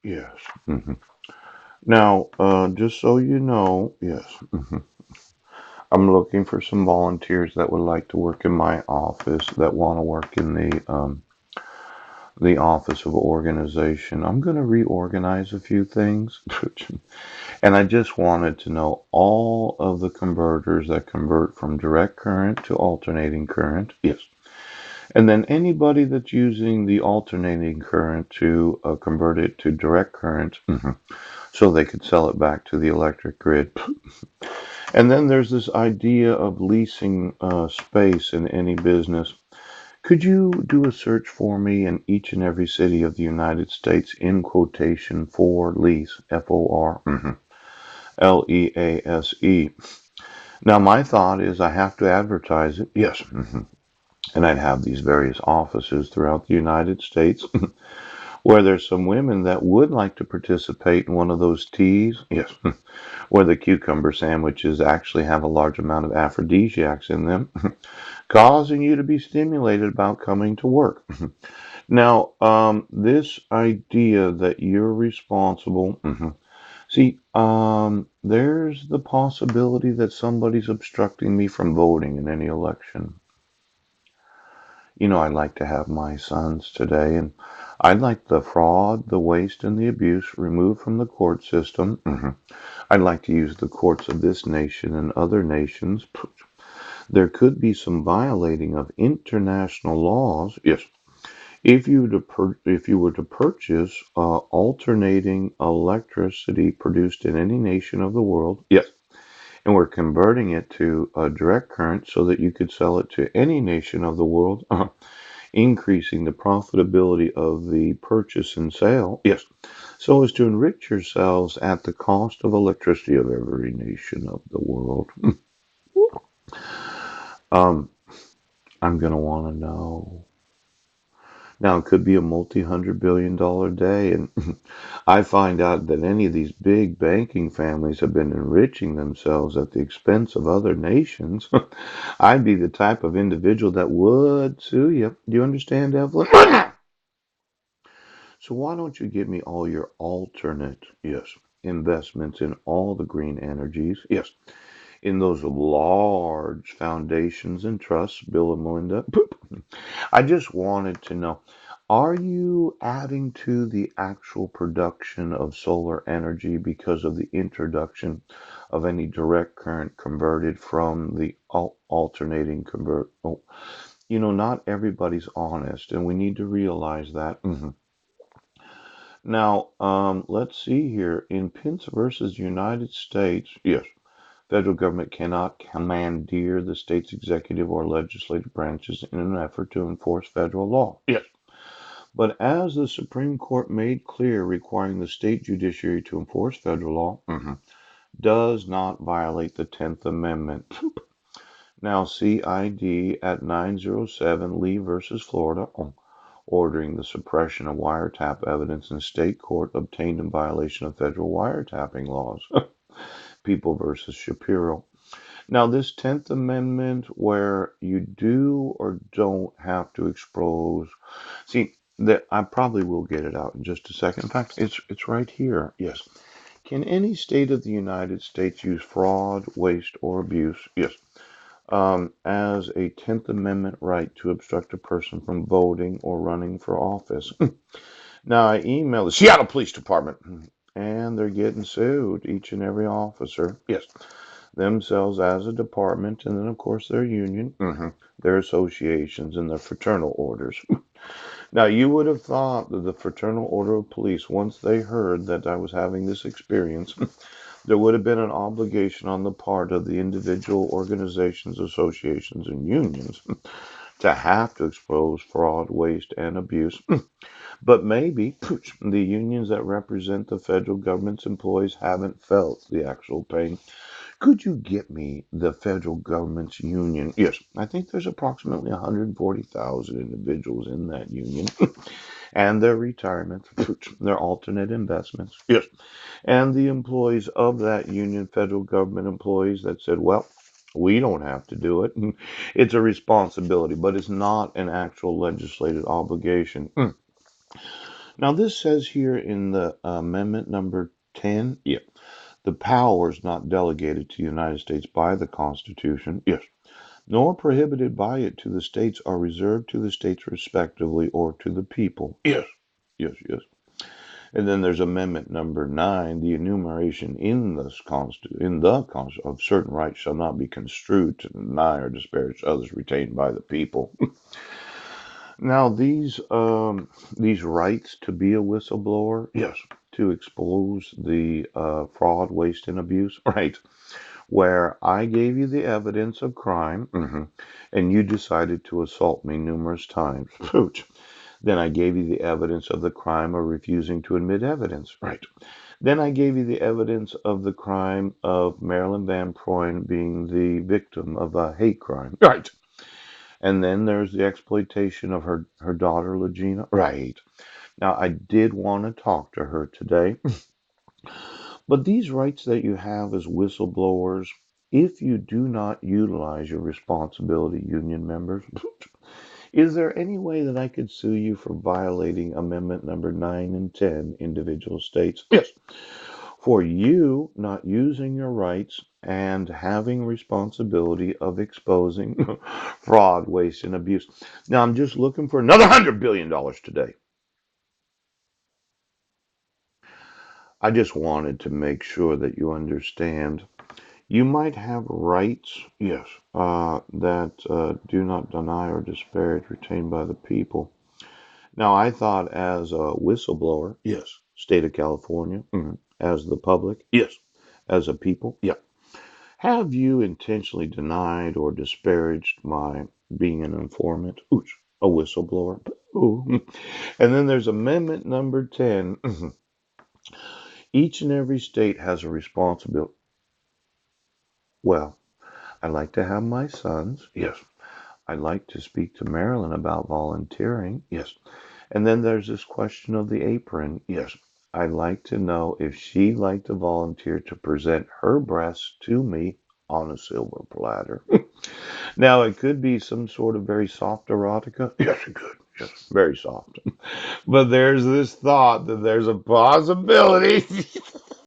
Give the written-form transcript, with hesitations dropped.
Yes. Now, just so you know, yes, I'm looking for some volunteers that would like to work in my office, that want to work in the office of organization. I'm going to reorganize a few things, and I just wanted to know all of the converters that convert from direct current to alternating current. Yes. And then anybody that's using the alternating current to convert it to direct current, so they could sell it back to the electric grid. And then there's this idea of leasing space in any business. Could you do a search for me in each and every city of the United States in quotation for lease, FORLEASE? Now, my thought is I have to advertise it. Yes. And I'd have these various offices throughout the United States where there's some women that would like to participate in one of those teas. Yes. Where the cucumber sandwiches actually have a large amount of aphrodisiacs in them, causing you to be stimulated about coming to work. Now, this idea that you're responsible, see, there's the possibility that somebody's obstructing me from voting in any election. I'd like to have my sons today, and I'd like the fraud, the waste, and the abuse removed from the court system. I'd like to use the courts of this nation and other nations. There could be some violating of international laws. Yes. If you were to purchase alternating electricity produced in any nation of the world, yes, and we're converting it to a direct current so that you could sell it to any nation of the world, increasing the profitability of the purchase and sale, yes, so as to enrich yourselves at the cost of electricity of every nation of the world. um, I'm going to want to know. Now, it could be a multi-hundred-billion-dollar day, and I find out that any of these big banking families have been enriching themselves at the expense of other nations. I'd be the type of individual that would sue you. Do you understand, Evelyn? So why don't you give me all your alternate, yes, investments in all the green energies? Yes, in those large foundations and trusts, Bill and Melinda. Poop. I just wanted to know, are you adding to the actual production of solar energy because of the introduction of any direct current converted from the alternating convert? Oh, not everybody's honest, and we need to realize that. Now, let's see here. In Pence versus United States, yes, federal government cannot commandeer the state's executive or legislative branches in an effort to enforce federal law. Yes. But as the Supreme Court made clear, requiring the state judiciary to enforce federal law does not violate the 10th Amendment. Now, CID at 907 Lee versus Florida, ordering the suppression of wiretap evidence in state court obtained in violation of federal wiretapping laws. People versus Shapiro. Now, this 10th Amendment, where you do or don't have to expose, see, that I probably will get it out in just a second. In fact, it's right here. Yes. Can any state of the United States use fraud, waste, or abuse? Yes. As a 10th Amendment right to obstruct a person from voting or running for office. Now, I emailed the Seattle Police Department, and they're getting sued, each and every officer. Yes, themselves as a department, and then, of course, their union, their associations, and their fraternal orders. Now, you would have thought that the Fraternal Order of Police, once they heard that I was having this experience, there would have been an obligation on the part of the individual organizations, associations, and unions to have to expose fraud, waste, and abuse. But maybe the unions that represent the federal government's employees haven't felt the actual pain. Could you get me the federal government's union? Yes, I think there's approximately 140,000 individuals in that union and their retirement, their alternate investments. Yes, and the employees of that union, federal government employees that said, well, we don't have to do it. It's a responsibility, but it's not an actual legislated obligation. Now, this says here in the amendment number 10, yeah, the powers not delegated to the United States by the Constitution, yes, nor prohibited by it to the states are reserved to the states respectively or to the people. Yes, yes, yes. And then there's amendment number 9, the enumeration in this of certain rights shall not be construed to deny or disparage others retained by the people. Now, these rights to be a whistleblower, yes, to expose the fraud, waste, and abuse, right? Where I gave you the evidence of crime, and you decided to assault me numerous times. Then I gave you the evidence of the crime of refusing to admit evidence, right? Then I gave you the evidence of the crime of Marilyn Van Proyn being the victim of a hate crime, right? And then there's the exploitation of her daughter, Legina. Right. Now, I did want to talk to her today, but these rights that you have as whistleblowers, if you do not utilize your responsibility, union members, is there any way that I could sue you for violating Amendment number 9 and 10, individual states? Yes. For you not using your rights and having responsibility of exposing fraud, waste, and abuse. Now, I'm just looking for another $100 billion today. I just wanted to make sure that you understand. You might have rights, yes, that do not deny or disparage retained by the people. Now, I thought as a whistleblower, yes, state of California, as the public, yes, as a people, yeah. Have you intentionally denied or disparaged my being an informant? Ooh, a whistleblower. Ooh. And then there's amendment number 10. Each and every state has a responsibility. Well, I like to have my sons. Yes. I like to speak to Marilyn about volunteering. Yes. And then there's this question of the apron. Yes. I'd like to know if she'd like to volunteer to present her breasts to me on a silver platter. Now, it could be some sort of very soft erotica. Yes, it could. Yes, very soft. But there's this thought that there's a possibility